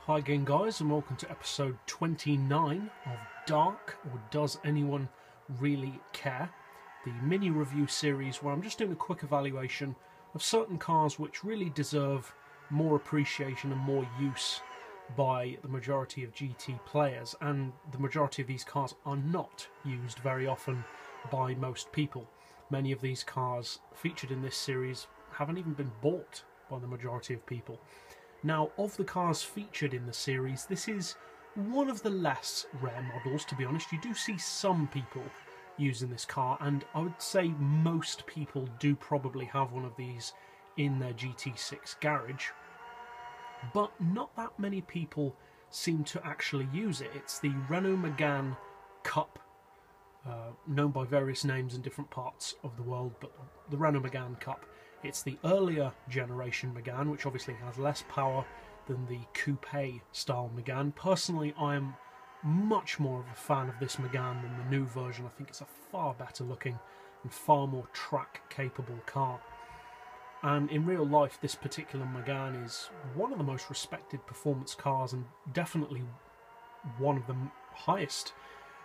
Hi again guys, and welcome to episode 29 of D.A.R.C, or Does Anyone Really Care? The mini review series where I'm just doing a quick evaluation of certain cars which really deserve more appreciation and more use by the majority of GT players, and the majority of these cars are not used very often by most people. Many of these cars featured in this series haven't even been bought by the majority of people. Now, of the cars featured in the series, this is one of the less rare models, to be honest. You do see some people using this car, and I would say most people do probably have one of these in their GT6 garage, but not that many people seem to actually use it. It's the Renault Megane Cup, known by various names in different parts of the world, but the Renault Megane Cup. It's the earlier generation Megane, which obviously has less power than the coupe style Megane. Personally, I am much more of a fan of this Megane than the new version. I think it's a far better looking and far more track capable car. And in real life, this particular Megane is one of the most respected performance cars, and definitely one of the highest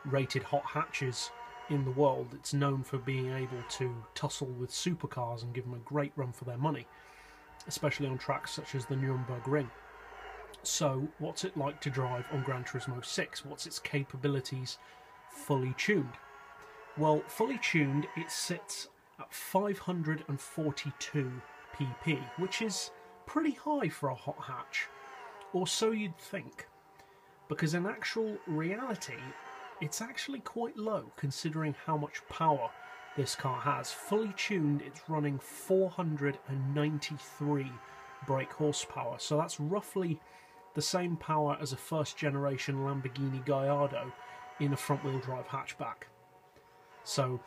rated hot hatches in the world. It's known for being able to tussle with supercars and give them a great run for their money, especially on tracks such as the Nürburgring Ring. So what's it like to drive on Gran Turismo 6? What's its capabilities fully tuned? Well, fully tuned, it sits at 542 pp, which is pretty high for a hot hatch, or so you'd think, because in actual reality it's actually quite low considering how much power this car has. Fully tuned, it's running 493 brake horsepower, so that's roughly the same power as a first generation Lamborghini Gallardo in a front wheel drive hatchback. So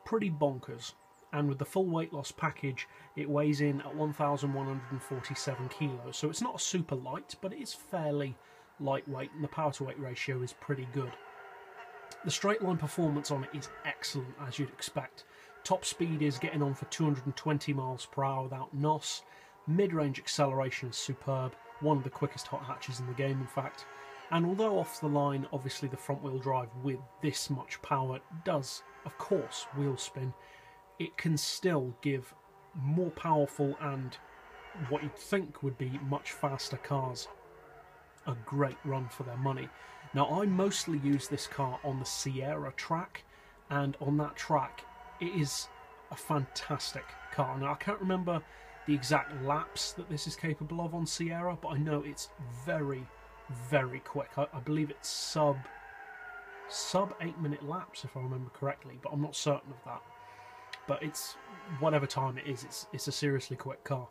pretty bonkers. And with the full weight loss package, it weighs in at 1,147 kilos, so it's not super light, but it is fairly lightweight, and the power to weight ratio is pretty good. The straight line performance on it is excellent, as you'd expect. Top speed is getting on for 220 miles per hour without NOS. Mid-range acceleration is superb, one of the quickest hot hatches in the game in fact. And although off the line, obviously the front wheel drive with this much power does, of course, wheel spin, it can still give more powerful and what you'd think would be much faster cars a great run for their money. Now, I mostly use this car on the Sierra track, and on that track it is a fantastic car. Now, I can't remember the exact laps that this is capable of on Sierra, but I know it's very, very quick. I believe it's sub 8-minute laps, if I remember correctly, but I'm not certain of that. But it's whatever time it is, it's a seriously quick car.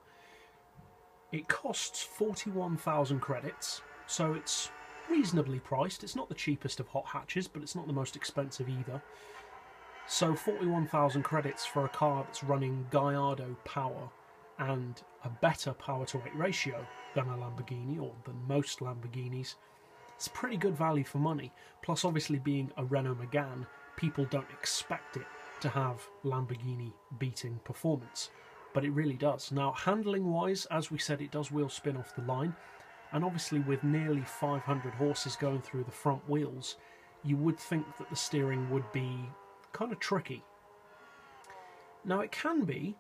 It costs 41,000 credits, so it's reasonably priced. It's not the cheapest of hot hatches, but it's not the most expensive either. So 41,000 credits for a car that's running Gallardo power and a better power to weight ratio than a Lamborghini, or than most Lamborghinis, it's pretty good value for money. Plus, obviously, being a Renault Megane, people don't expect it to have Lamborghini beating performance, but it really does. Now, handling wise, as we said, it does wheel spin off the line. And obviously with nearly 500 horses going through the front wheels, you would think that the steering would be kind of tricky. Now, it can be,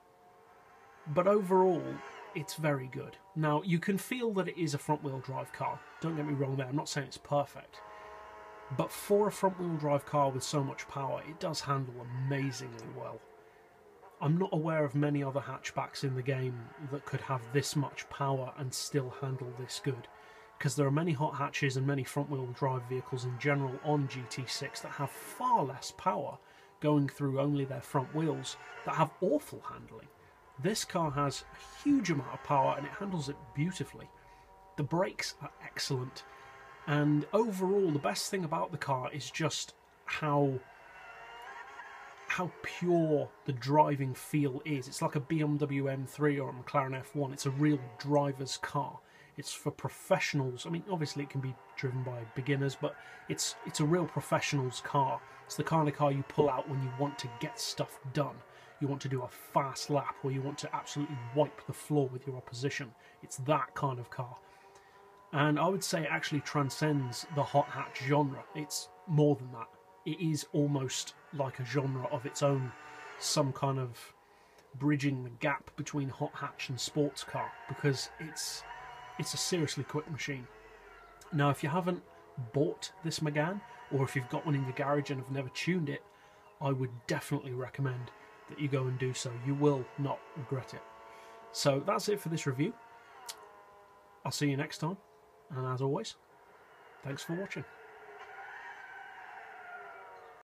but overall it's very good. Now, you can feel that it is a front wheel drive car. Don't get me wrong there, I'm not saying it's perfect. But for a front wheel drive car with so much power, it does handle amazingly well. I'm not aware of many other hatchbacks in the game that could have this much power and still handle this good, because there are many hot hatches and many front-wheel drive vehicles in general on GT6 that have far less power going through only their front wheels that have awful handling. This car has a huge amount of power and it handles it beautifully. The brakes are excellent, and overall the best thing about the car is just how pure the driving feel is. It's like a BMW M3 or a McLaren F1. It's a real driver's car. It's for professionals. I mean, obviously it can be driven by beginners, but it's a real professional's car. It's the kind of car you pull out when you want to get stuff done. You want to do a fast lap, or you want to absolutely wipe the floor with your opposition. It's that kind of car. And I would say it actually transcends the hot hatch genre. It's more than that. It is almost like a genre of its own, some kind of bridging the gap between hot hatch and sports car, because it's a seriously quick machine. Now, if you haven't bought this Megane, or if you've got one in your garage and have never tuned it, I would definitely recommend that you go and do so. You will not regret it. So that's it for this review. I'll see you next time, and as always, thanks for watching.